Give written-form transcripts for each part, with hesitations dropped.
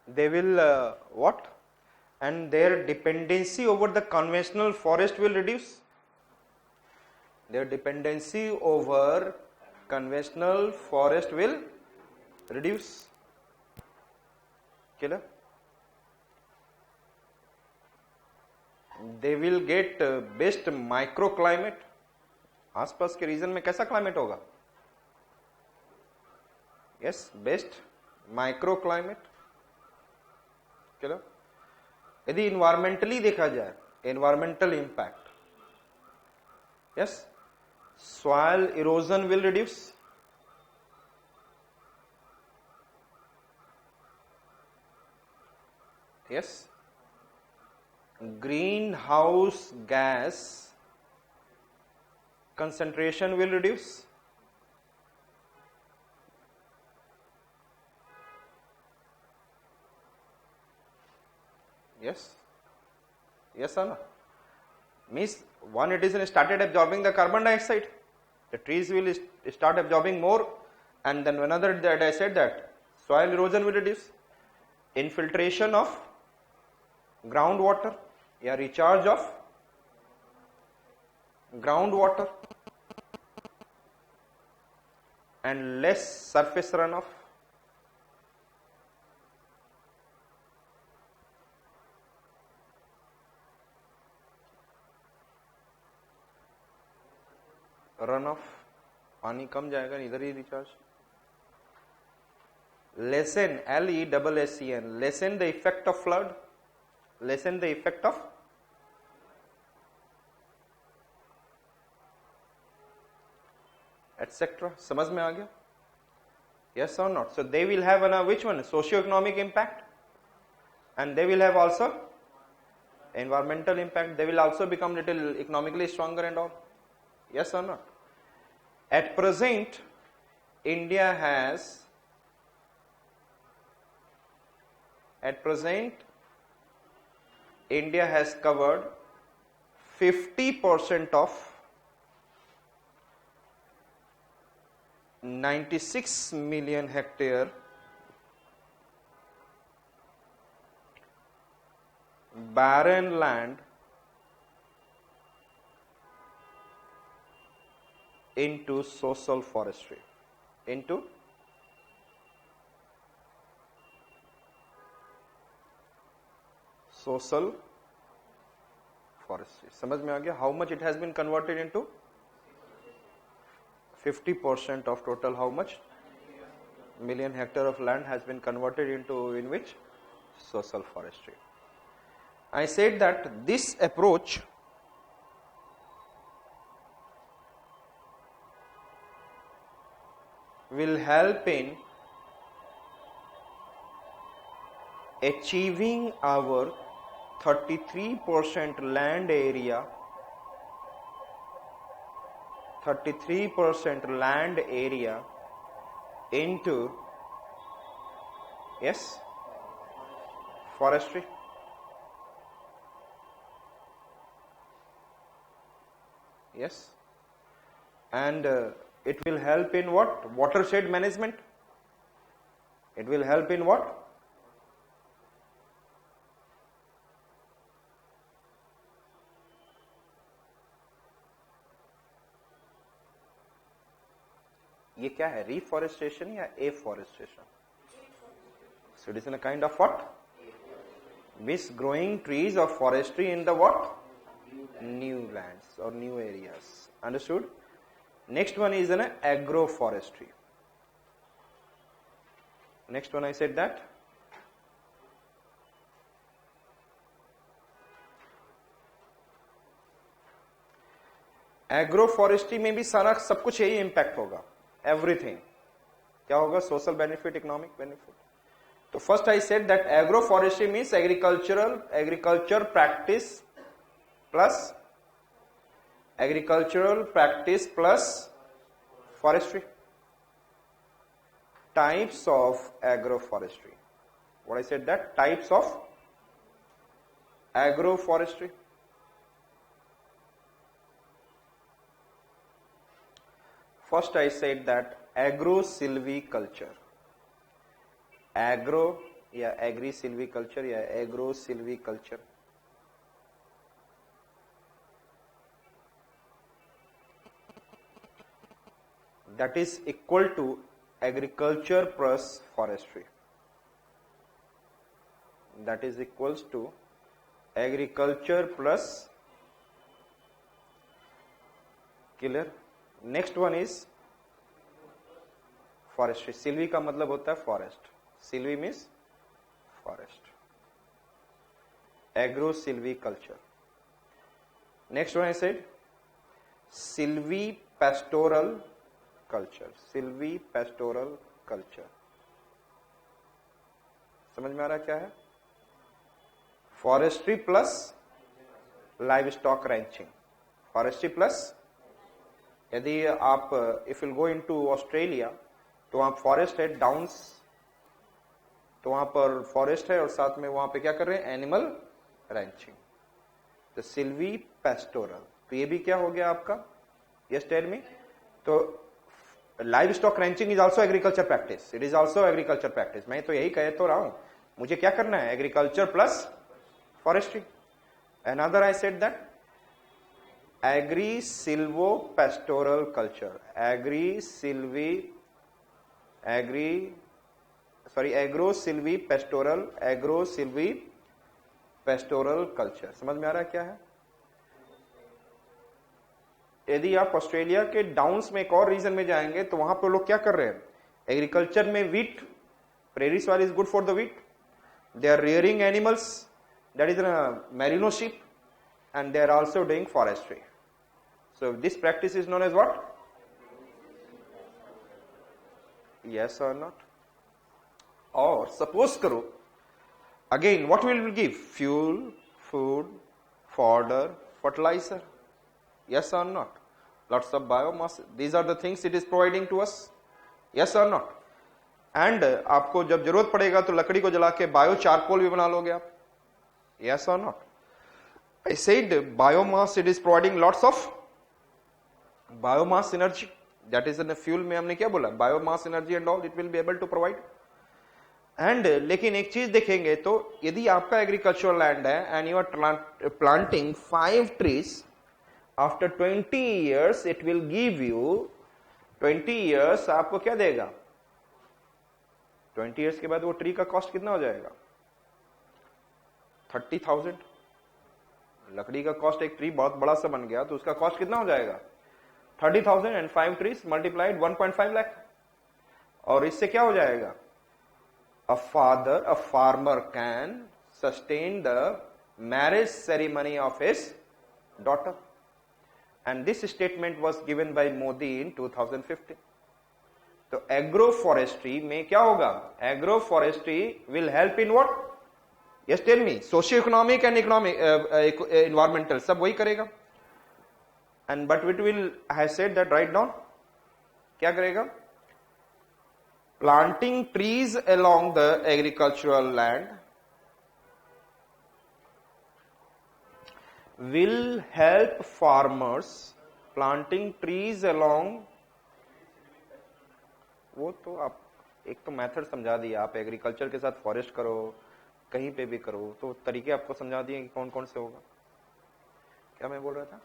they will what? And their dependency over the conventional forest will reduce. Their dependency over conventional forest will reduce. Clear? They will get best microclimate. आसपास के reason में कैसा climate होगा? Yes, best microclimate. चलो, यदि environmentally देखा जाए, environmental impact, yes, soil erosion will reduce. Yes, greenhouse gas concentration will reduce. Yes, yes or no? Means one, it is started absorbing the carbon dioxide. The trees will start absorbing more, and then another that I said that soil erosion will reduce. Infiltration of groundwater, yeah, recharge of groundwater, and less surface runoff. Runoff, पानी कम जाएगा, इधर ही recharge. Lessen, LESSEN, lessen the effect of flood, lessen the effect of etc. समझ में आ गया? Yes or not? So they will have which one? Socio-economic impact, and they will have also environmental impact. They will also become little economically stronger and all. Yes or not? At present, India has covered 50% of 96 million hectare barren land into social forestry, into social forestry. समझ में आ गया? How much it has been converted into? 50% of total how much? Million hectare of land has been converted into in which? Social forestry. I said that this approach will help in achieving our 33% land area, 33% land area into, yes, forestry. Yes, and it will help in what? Watershed management. It will help in what? ये क्या है? Reforestation या afforestation? So it is in a kind of what? Means growing trees or forestry in the what? New lands or new areas. Understood? Next one is an agroforestry. Next one I said that. Agroforestry में भी सारा सब कुछ यही impact होगा. Everything. क्या होगा? Social benefit, economic benefit. So first I said that agroforestry means agriculture practice plus forestry. Types of agroforestry. What I said that? Types of agroforestry. First I said that agro-silviculture. Agro या agri silviculture या agro silviculture. That is equal to agriculture plus forestry. That is equals to agriculture plus, clear. Next one is forestry. Silvi का मतलब होता है forest, silvi means forest, agro silvi culture. Next one I said silvi pastoral culture, silvi pastoral culture. समझ में आ रहा क्या है? Forestry plus live stock ranching, forestry plus, यदि आप if will go into Australia तो वहां फॉरेस्ट है, डाउन्स, तो वहां पर फॉरेस्ट है और साथ में वहां पे क्या कर रहे हैं? Animal ranching. तो सिल्वी पेस्टोरल, तो ये भी क्या हो गया आपका? Yes tell me. तो live stock ranching is also agriculture practice, it is also agriculture practice. मैं तो यही कह तो रहा हूं, मुझे क्या करना है? Agriculture plus forestry. Another I said that agri silvo pastoral culture, agro silvi pastoral, agro silvi pastoral culture. समझ में आ रहा है क्या है? यदि आप ऑस्ट्रेलिया के डाउन्स में एक और रीजन में जाएंगे तो वहां पर लोग क्या कर रहे हैं? एग्रीकल्चर में wheat, prairie soil is good for the wheat, they are rearing animals, that is merino sheep, and they are also doing forestry. So this practice is known as what? Yes or not? Or suppose karo, again what will we give? Fuel, food, fodder, fertilizer. Yes or not? Lots of biomass. These are the things it is providing to us. Yes or not? And आपको जब जरूरत पड़ेगा तो लकड़ी को जला के bio charcoal भी बना लोगे आप. Yes or not? I said biomass, it is providing lots of biomass energy. That is in the fuel में हमने क्या बोला? Biomass energy and all it will be able to provide. And लेकिन एक चीज देखेंगे तो यदि आपका एग्रीकल्चरल लैंड है and you are planting 5 trees, after 20 years it will give you 20 years आपको क्या देगा? 20 years के बाद वो ट्री का कॉस्ट कितना हो जाएगा? 30,000। लकड़ी का कॉस्ट, एक ट्री बहुत बड़ा सा बन गया तो उसका कॉस्ट कितना हो जाएगा? 30,000 एंड 5 trees मल्टीप्लाइड 1.5 लाख। और इससे क्या हो जाएगा? a farmer can sustain the marriage ceremony of his daughter, and this statement was given by Modi in 2015. तो एग्रो फॉरेस्ट्री में क्या होगा? Agro forestry will help in what? Yes tell me. Socio economic and economic, environmental, सब वही करेगा। And but it will have said that right down, क्या करेगा? Planting trees along the agricultural land will help farmers, planting trees along, वो तो आप एक तो मेथड समझा दिया, आप एग्रीकल्चर के साथ फॉरेस्ट करो, कहीं पे भी करो, तो तरीके आपको समझा दिए कि कौन कौन से होगा। क्या मैं बोल रहा था?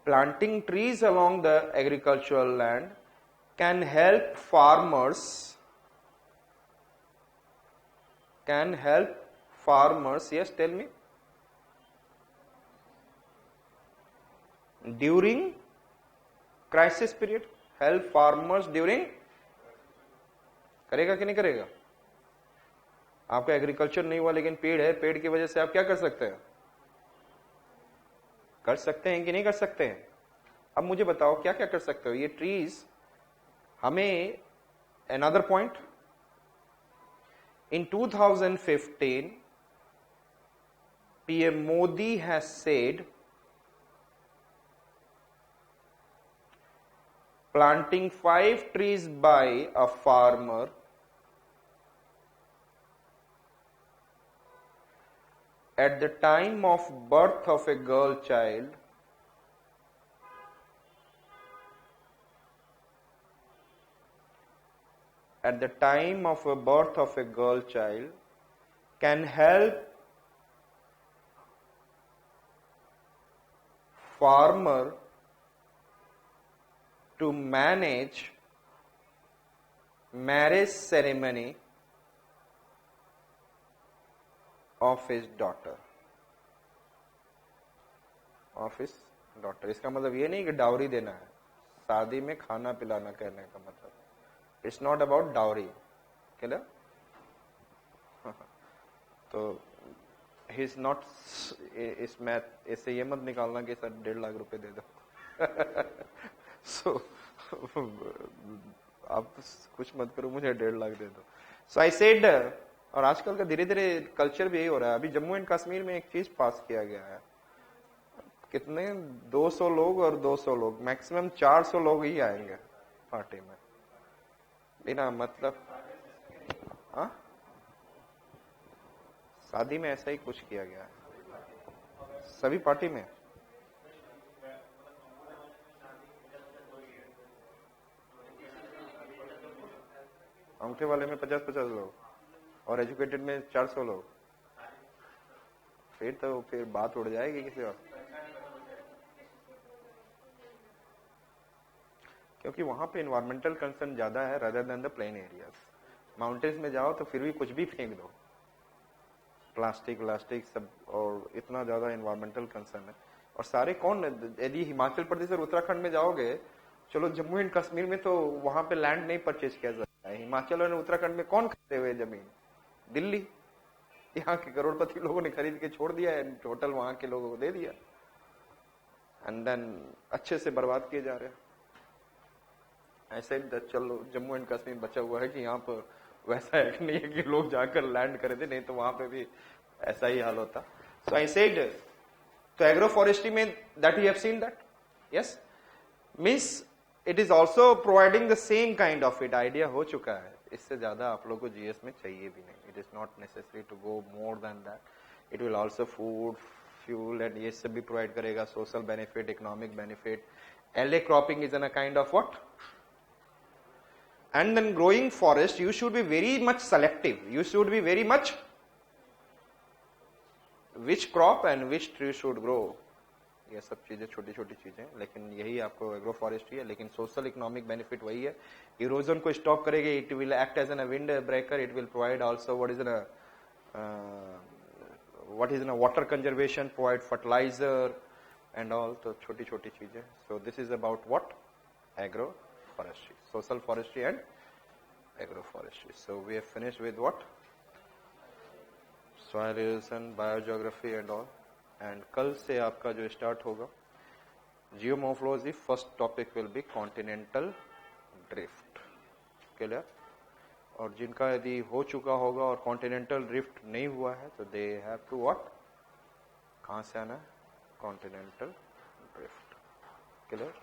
Planting trees along the agricultural land can help farmers, yes tell me, during crisis period, help farmers during, करेगा कि नहीं करेगा? आपका एग्रीकल्चर नहीं हुआ लेकिन पेड़ है, पेड़ की वजह से आप क्या कर सकते हैं? कर सकते हैं कि नहीं कर सकते हैं? अब मुझे बताओ क्या क्या कर सकते हो? ये ट्रीज हमें, another point, in 2015 PM Modi has said planting 5 trees by a farmer at the time of birth of a girl child at the time of a birth of a girl child can help farmer to manage marriage ceremony of his daughter. इसका मतलब ये नहीं कि dowry देना है, शादी में खाना पिलाना कहने का मतलब. It's not about dowry. क्या? तो ही इज नॉट, इसमें ऐसे ये मत निकालना कि सर 1.5 लाख रुपए दे दो. सो आप कुछ मत करो, मुझे 1.5 लाख दे दो. सो आई सेड, और आजकल का धीरे धीरे कल्चर भी यही हो रहा है. अभी जम्मू एंड कश्मीर में एक चीज पास किया गया है, कितने 200 लोग और 200 लोग, मैक्सिमम 400 लोग ही आएंगे पार्टी में, बिना मतलब. हाँ, शादी में ऐसा ही कुछ किया गया है सभी पार्टी में. अंगूठे वाले में 50-50 लोग और एजुकेटेड में 400 लोग. फिर बात उड़ जाएगी किसी और. क्योंकि वहां पे इन्वायरमेंटल कंसर्न ज्यादा है rather than the plain areas. Mountains में जाओ तो फिर भी कुछ भी फेंक दो, प्लास्टिक सब, और इतना ज्यादा इन्वायरमेंटल कंसर्न है. और सारे कौन, यदि हिमाचल प्रदेश और उत्तराखंड में जाओगे, चलो जम्मू एंड कश्मीर में तो वहां पे लैंड नहीं परचेज किया जाता है. हिमाचल और उत्तराखंड में कौन खरीदे हुए जमीन? दिल्ली. यहाँ के करोड़पति लोगों ने खरीद के छोड़ दिया है, टोटल वहां के लोगों को दे दिया, एंड देन अच्छे से बर्बाद किए जा रहे हैं. ऐसे चलो जम्मू एंड कश्मीर बचा हुआ है कि यहाँ पर वैसा है कि नहीं है कि लोग जाकर लैंड करे थे, नहीं तो वहां पे भी ऐसा ही हाल होता. सो आई सेड, तो एग्रो फॉरेस्ट्री में that you have seen that, yes, means it is also providing the same kind of it. Idea हो चुका है, इससे ज्यादा आप लोग को जीएस में चाहिए भी नहीं. It is not necessary to go more than that. It will also food, fuel and ये सब भी प्रोवाइड करेगा, social benefit, economic benefit. Alley cropping is an a kind of what. And then growing forest, you should be very much selective. You should be very much which crop and which tree should grow. ये सब चीजें छोटी छोटी चीजें, लेकिन यही आपको agro forestry है. लेकिन सोशल इकोनॉमिक बेनिफिट वही है. इरोजन को स्टॉप करेगी. It will act as an wind breaker. It will provide also what is in a water conservation, provide fertilizer and all. तो छोटी छोटी चीजें. So this is about what? Agroforestry, social forestry and agroforestry. So we have finished with what? Soil erosion, biogeography and all. And कल से आपका जो start होगा geomorphology, first topic will be continental drift. Clear? और जिनका यदि हो चुका होगा और कॉन्टिनेंटल ड्रिफ्ट नहीं हुआ है तो दे हैव टू व्हाट, कहाँ से आना है? Continental drift. Clear?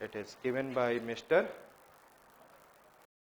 It is given by mister